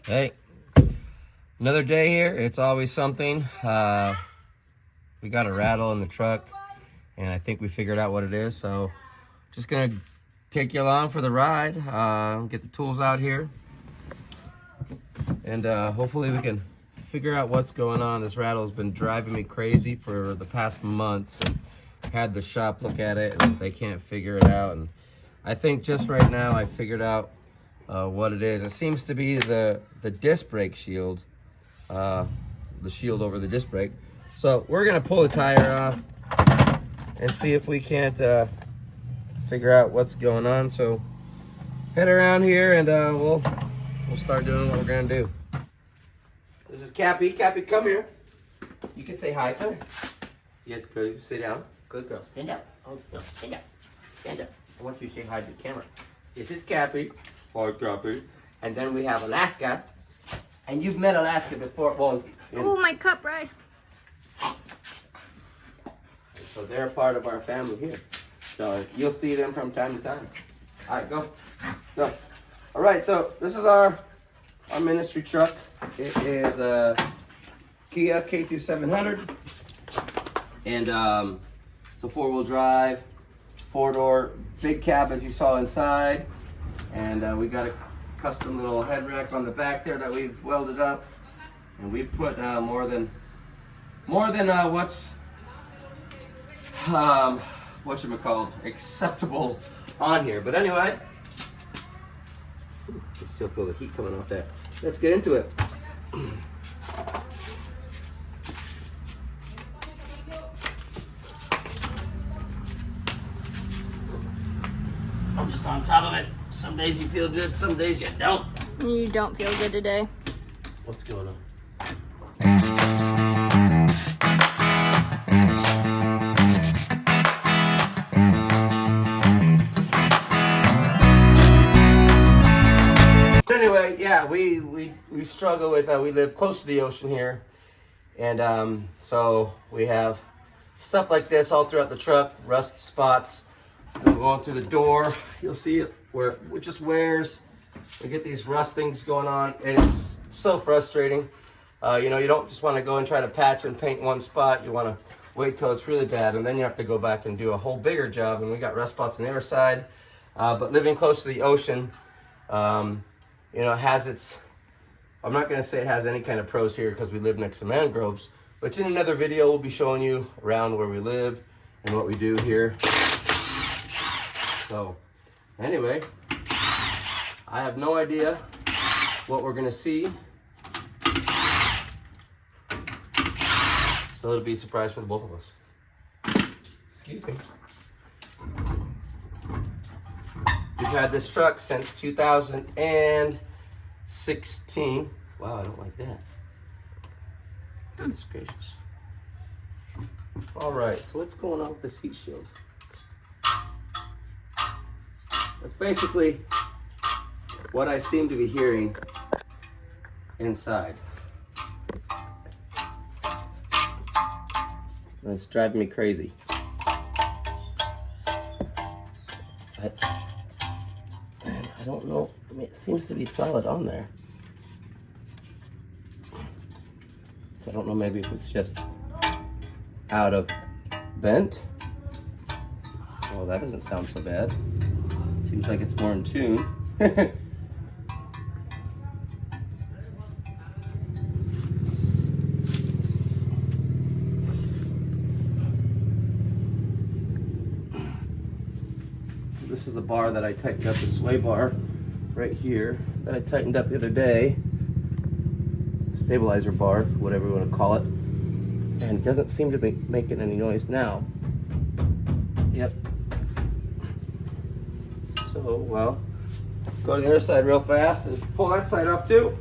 Hey, another day here. It's always something. We got a rattle in the truck, and I think we figured out what it is. So, just gonna take you along for the ride. Get the tools out here, and hopefully we can figure out what's going on. This rattle has been driving me crazy for the past months. And had the shop look at it, and they can't figure it out. And I think just right now I figured out what it is. It seems to be the disc brake shield, the shield over the disc brake. So we're gonna pull the tire off and see if we can't figure out what's going on. So head around here and we'll start doing what we're gonna do. This is Cappy. Cappy, come here. You can say hi. Come here. Yes, good. Sit down. Good girl. Stand up. Oh no, stand up. Stand up. I want you to say hi to the camera. This is Cappy. Hi, Cappy. And then we have Alaska. And you've met Alaska before. Well, oh, my cup, right? So they're a part of our family here. So you'll see them from time to time. All right, go. Go. All right, so this is our ministry truck. It is a Kia K2700. And it's a four-wheel drive, four-door, big cab as you saw inside. And we got a custom little head rack on the back there that we've welded up. And we've put more than what's whatchamacallit, acceptable on here. But anyway, I still feel the heat coming off that. Let's get into it. I'm just on top of it. Some days you feel good, some days you don't. You don't feel good today. What's going on? Anyway, yeah, we struggle with, we live close to the ocean here. And so we have stuff like this all throughout the truck, rust spots. Going through the door, you'll see it where it just wears. We get these rust things going on, and it's so frustrating. You know, you don't just want to go and try to patch and paint one spot. You want to wait till it's really bad, and then you have to go back and do a whole bigger job. And we got rust spots on the other side. But living close to the ocean, you know, has its. I'm not going to say it has any kind of pros here because we live next to mangroves. But in another video, we'll be showing you around where we live and what we do here. So, anyway, I have no idea what we're gonna see. So it'll be a surprise for the both of us. Excuse me. We've had this truck since 2016. Wow, I don't like that. Goodness gracious. All right, so what's going on with this heat shield? That's basically what I seem to be hearing inside. And it's driving me crazy. I don't know. I mean, it seems to be solid on there. So I don't know, maybe if it's just out of bent. Well, that doesn't sound so bad. Seems like it's more in tune. So this is the bar that I tightened up, the sway bar right here that I tightened up the other day. Stabilizer bar, whatever you want to call it. And it doesn't seem to be making any noise now. Yep. So, well, go to the other side real fast and pull that side off too.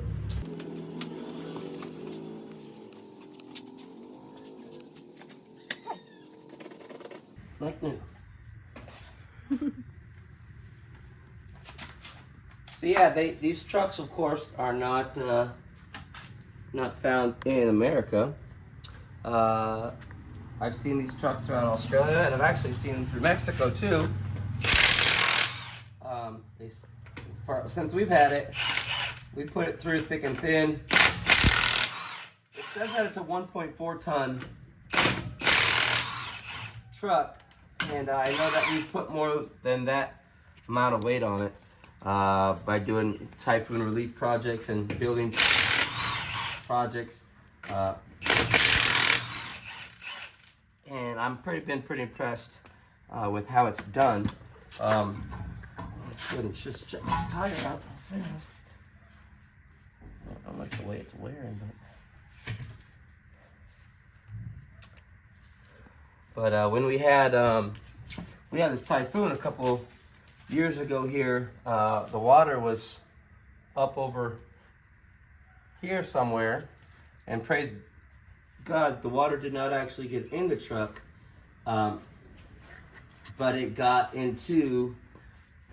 Like new. So yeah, these trucks, of course, are not found in America. I've seen these trucks throughout Australia, and I've actually seen them through Mexico too. Since we've had it, we put it through thick and thin. It says that it's a 1.4 ton truck, and I know that we've put more than that amount of weight on it by doing typhoon relief projects and building projects. And I'm been pretty impressed with how it's done. Let's just check this tire out fast. I don't like the way it's wearing, but when we had this typhoon a couple years ago here, the water was up over here somewhere, and praise God, the water did not actually get in the truck, but it got into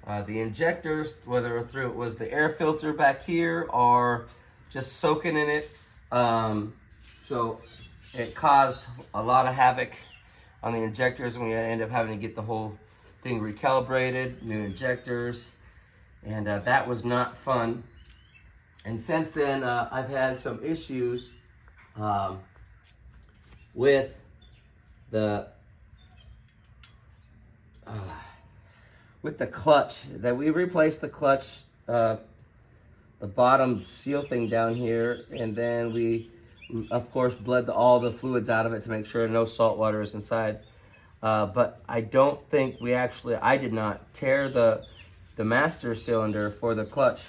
the injectors, whether through it was the air filter back here or just soaking in it. So it caused a lot of havoc on the injectors, and we ended up having to get the whole thing recalibrated, new injectors, and that was not fun. And since then, I've had some issues with the clutch. That we replaced the clutch, the bottom seal thing down here, and then we, of course, bled all the fluids out of it to make sure no salt water is inside. But I don't think I did not tear the master cylinder for the clutch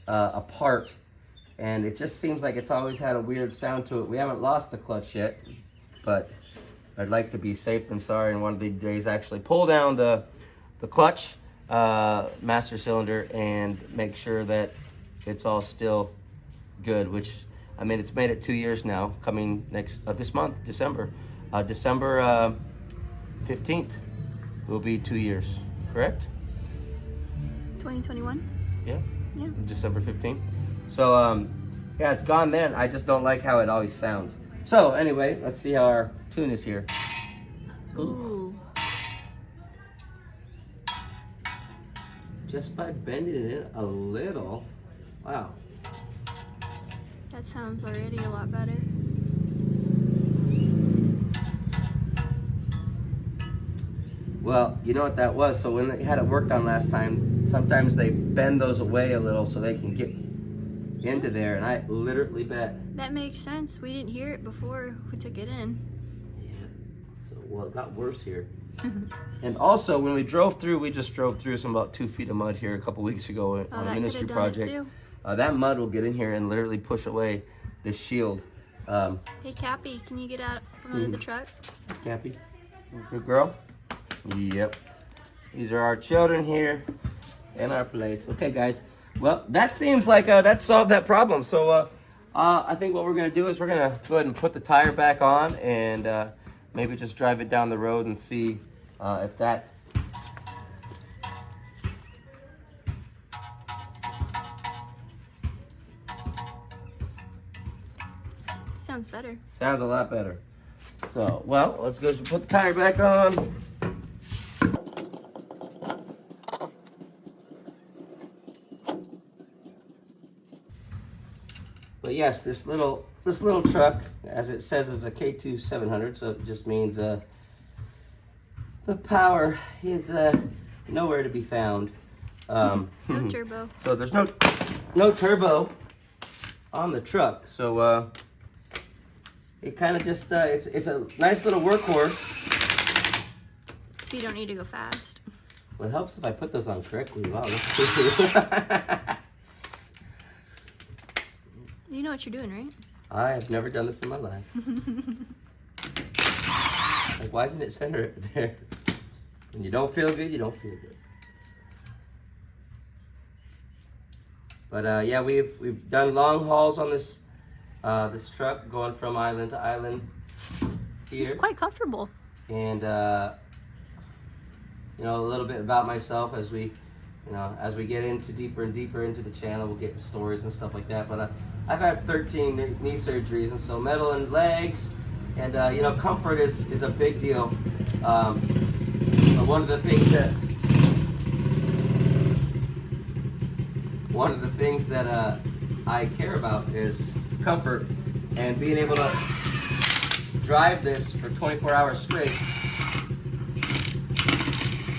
apart, and it just seems like it's always had a weird sound to it. We haven't lost the clutch yet, but I'd like to be safe than sorry, and one of these days actually pull down the clutch master cylinder and make sure that it's all still good, which, I mean, it's made it 2 years now, coming this month, December 15th will be 2 years, correct? 2021? Yeah. Yeah. December 15th. So, yeah, it's gone then. I just don't like how it always sounds. So, anyway, let's see how our tune is here. Ooh. Just by bending it a little. Wow. That sounds already a lot better. Well, you know what that was? So when they had it worked on last time, sometimes they bend those away a little so they can get into there, and I literally bet. That makes sense. We didn't hear it before we took it in. Yeah. So, well, it got worse here. And also, when we just drove through some about 2 feet of mud here a couple weeks ago on a ministry project. That mud will get in here and literally push away this shield. Hey, Cappy, can you get out from under the truck? Cappy, good girl. Yep. These are our children here in our place. Okay, guys. Well, that seems like that solved that problem. So I think what we're going to do is we're going to go ahead and put the tire back on and maybe just drive it down the road and see if that... Sounds better. Sounds a lot better. So, well, let's go put the tire back on. But yes, this little truck, as it says, is a K2 700, so it just means the power is nowhere to be found. No turbo. So there's no turbo on the truck. So it kind of just it's a nice little workhorse. So you don't need to go fast. Well, it helps if I put those on correctly. Wow. You know what you're doing, right? I have never done this in my life. Like, why didn't it center it there? When you don't feel good, you don't feel good. But yeah, we've done long hauls on this this truck, going from island to island here. It's quite comfortable. And you know, a little bit about myself as we get into deeper and deeper into the channel, we'll get stories and stuff like that. But I've had 13 knee surgeries, and so metal in legs, and you know, comfort is a big deal. But one of the things one of the things that I care about is comfort, and being able to drive this for 24 hours straight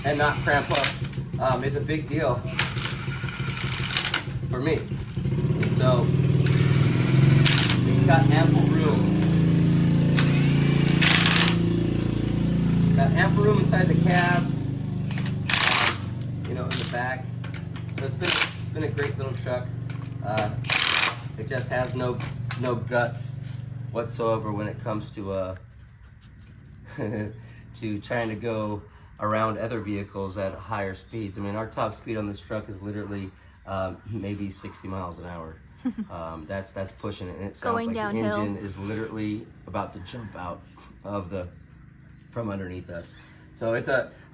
and not cramp up is a big deal for me. So it's got ample room. Got ample room inside the cab, you know, in the back. So it's been a great little truck. It just has no guts whatsoever when it comes to to trying to go around other vehicles at higher speeds. I mean, our top speed on this truck is literally maybe 60 miles an hour. That's pushing it, and it sounds Going like downhill. the engine is literally about to jump out of from underneath us. So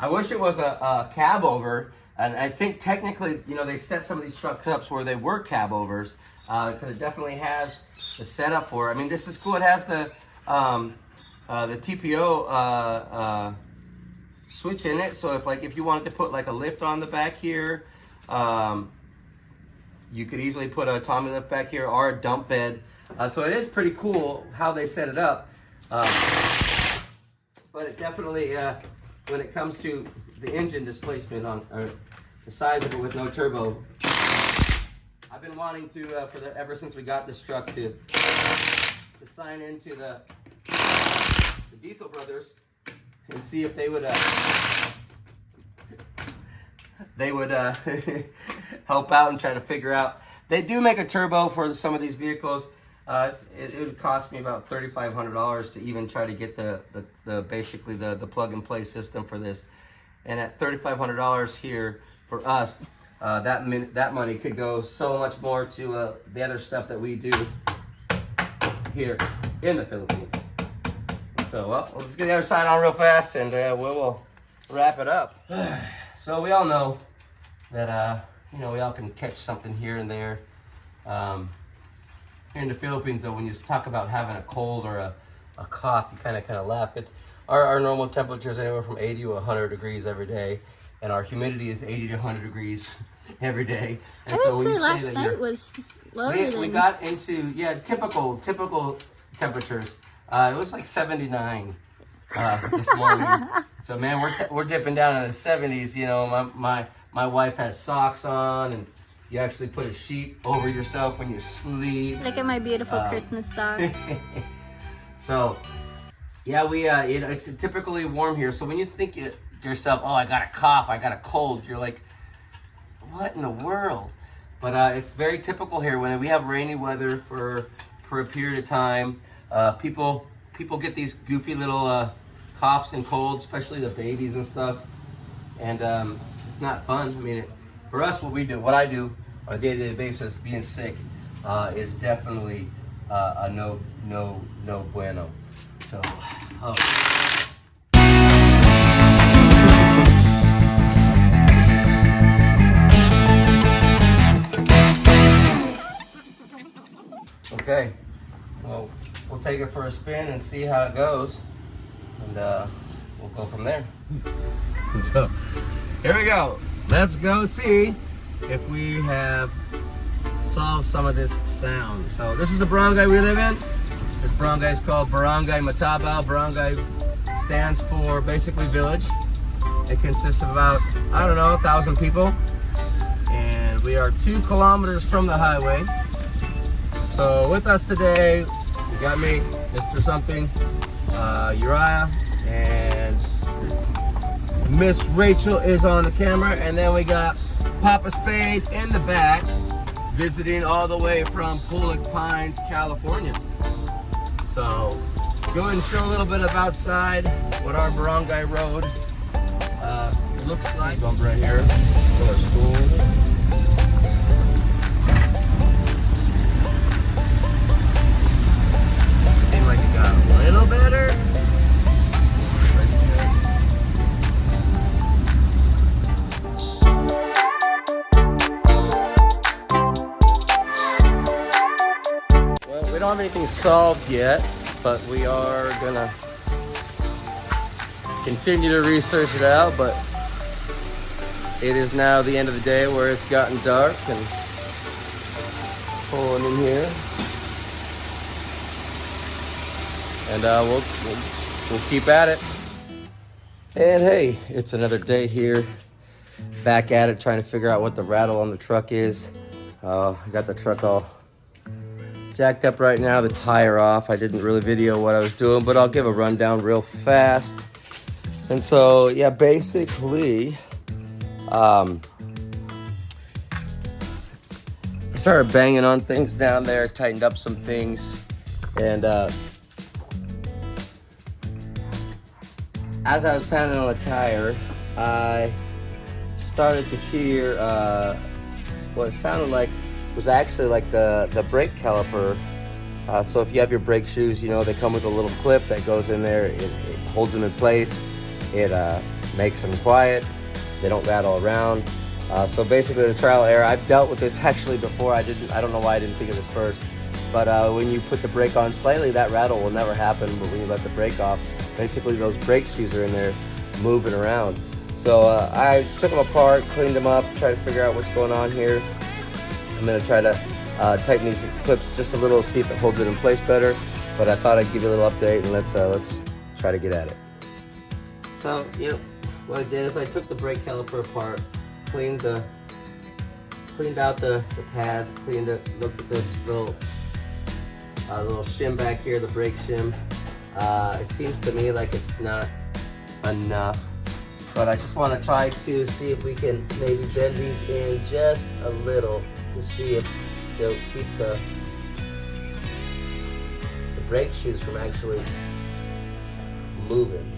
I wish it was a cab over, and I think technically, you know, they set some of these trucks up where they were cab overs, because it definitely has the setup for it. I mean, this is cool. It has the TPO switch in it, so if you wanted to put like a lift on the back here, you could easily put a Tommy lift back here or a dump bed. So it is pretty cool how they set it up. But it definitely, when it comes to the engine displacement or the size of it with no turbo, I've been wanting to, ever since we got this truck, to sign into the Diesel Brothers and see if they would help out and try to figure out. They do make a turbo for some of these vehicles. It would cost me about $3,500 to even try to get basically the plug and play system for this. And at $3,500 here for us, that money could go so much more to the other stuff that we do here in the Philippines. So, well, let's get the other side on real fast, and we'll wrap it up. So we all know that you know, we all can catch something here and there. Here in the Philippines, though, when you talk about having a cold or a cough, you kind of laugh. Our normal temperature is anywhere from 80 to 100 degrees every day, and our humidity is 80 to 100 degrees every day. And I so would when say you last that night was lower we than... got into typical temperatures. It was like 79 this morning. So man, we're dipping down in the 70s. You know, my wife has socks on, and you actually put a sheet over yourself when you sleep. Look at my beautiful Christmas socks. So, yeah, it's typically warm here. So when you think to yourself, oh, I got a cough, I got a cold, you're like, what in the world? But it's very typical here when we have rainy weather for a period of time. People get these goofy little coughs and colds, especially the babies and stuff. And it's not fun. I mean, for us, what I do on a day-to-day basis, being sick, is definitely a no bueno. So, okay. Well, we'll take it for a spin and see how it goes, and we'll go from there. So, here we go. Let's go see if we have solved some of this sound. So this is the barangay we live in. This barangay is called Barangay Matabao. Barangay stands for basically village. It consists of about, 1,000 people. And we are 2 kilometers from the highway. So with us today, you got me, Mr. Something, Uriah, and Miss Rachel is on the camera, and then we got Papa Spade in the back, visiting all the way from Pollock Pines, California. So, go ahead and show a little bit of outside, what our barangay road looks like. Bump right here to our school. Seemed like it got a little better. We don't have anything solved yet, but we are gonna continue to research it out. But it is now the end of the day where it's gotten dark, and pulling in here. And we'll keep at it. And hey, it's another day here. Back at it, trying to figure out what the rattle on the truck is. I got the truck all jacked up right now, the tire off. I didn't really video what I was doing, but I'll give a rundown real fast. And so, yeah, basically, I started banging on things down there, tightened up some things, and as I was pounding on the tire, I started to hear what sounded like was actually like the brake caliper. So if you have your brake shoes, you know, they come with a little clip that goes in there. It holds them in place. It makes them quiet. They don't rattle around. So basically the trial error, I've dealt with this actually before. I don't know why I didn't think of this first. But when you put the brake on slightly, that rattle will never happen. But when you let the brake off, basically those brake shoes are in there moving around. So I took them apart, cleaned them up, tried to figure out what's going on here. I'm gonna try to tighten these clips just a little, see if it holds it in place better. But I thought I'd give you a little update, and let's try to get at it. So, you know, what I did is I took the brake caliper apart, cleaned out the pads, looked at this little shim back here, the brake shim. It seems to me like it's not enough, but I just want to try to see if we can maybe bend these in just a little to see if they'll keep the brake shoes from actually moving.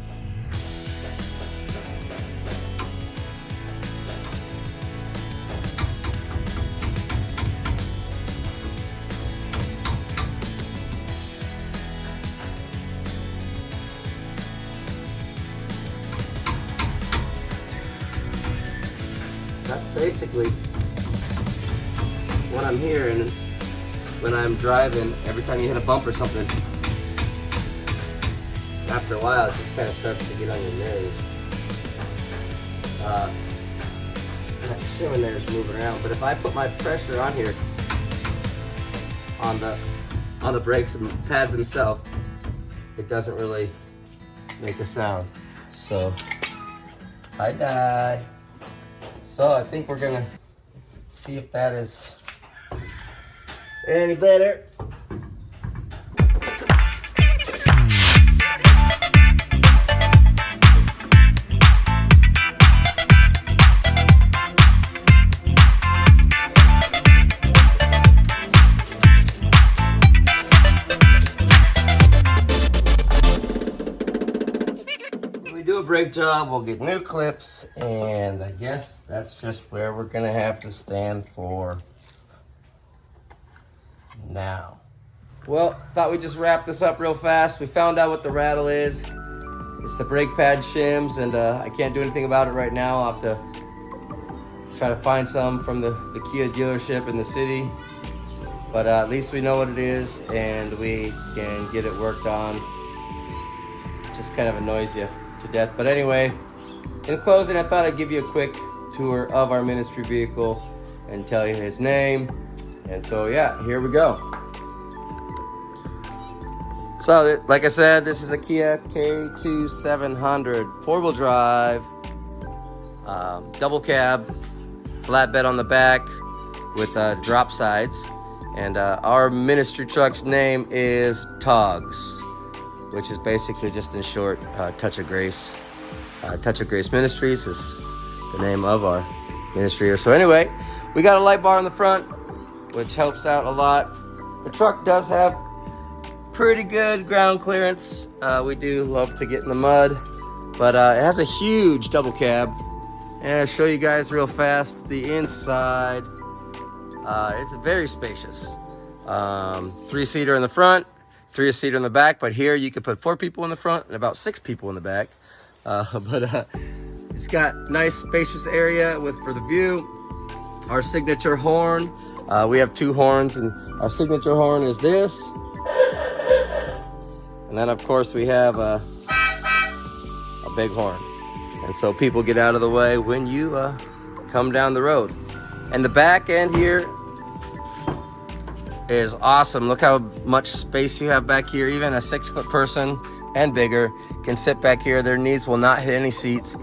That's basically what I'm hearing when I'm driving. Every time you hit a bump or something, after a while it just kind of starts to get on your nerves. That shim in there is moving around, but if I put my pressure on here, on the brakes and pads themselves, it doesn't really make a sound. So I died. So I think we're gonna see if that is any better. Do a brake job, we'll get new clips, and I guess that's just where we're gonna have to stand for now. Well, thought we'd just wrap this up real fast. We found out what the rattle is. It's the brake pad shims, and I can't do anything about it right now. I'll have to try to find some from the Kia dealership in the city, but at least we know what it is and we can get it worked on. It just kind of annoys you to death. But anyway, in closing, I thought I'd give you a quick tour of our ministry vehicle and tell you his name. And so yeah, here we go. So like I said, this is a Kia K2 700 4-wheel drive, double cab, flatbed on the back with drop sides. And our ministry truck's name is TOGS, which is basically just in short, Touch of Grace. Touch of Grace Ministries is the name of our ministry here. So anyway, we got a light bar in the front, which helps out a lot. The truck does have pretty good ground clearance. We do love to get in the mud, but it has a huge double cab. And I'll show you guys real fast the inside. It's very spacious. 3-seater in the front, 3-seater in the back, but here you could put 4 people in the front and about 6 people in the back. It's got nice spacious area for the view. Our signature horn, we have 2 horns, and our signature horn is this. And then of course we have a big horn. And so people get out of the way when you come down the road. And the back end here is awesome. Look how much space you have back here. Even a 6-foot person and bigger can sit back here. Their knees will not hit any seats.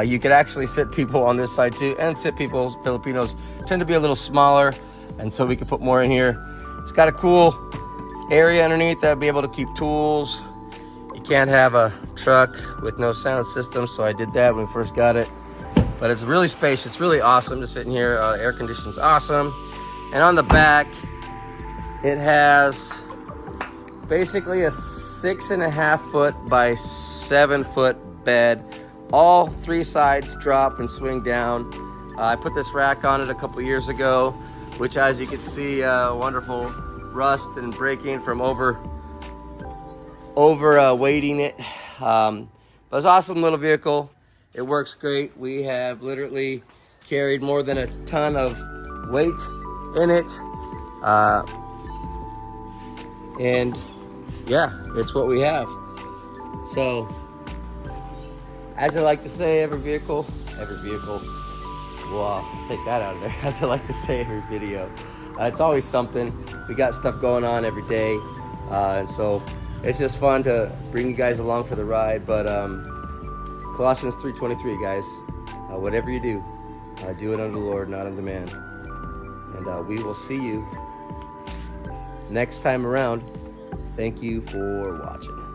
You could actually sit people on this side too, and sit people, Filipinos tend to be a little smaller, and so we could put more in here. It's got a cool area underneath that be able to keep tools. You can't have a truck with no sound system, so I did that when we first got it. But it's really spacious, really awesome to sit in here. Air conditioning's awesome. And on the back, it has basically a 6.5 foot by 7 foot bed. All 3 sides drop and swing down. I put this rack on it a couple years ago, which, as you can see, wonderful rust and breaking from over weighting it. But it's an awesome little vehicle. It works great. We have literally carried more than a ton of weight in it. And yeah, it's what we have. So, as I like to say, every vehicle, well, I'll take that out of there. As I like to say, every video, it's always something. We got stuff going on every day. And so it's just fun to bring you guys along for the ride. But Colossians 3:23, guys, whatever you do, do it unto the Lord, not unto man. And we will see you next time around. Thank you for watching.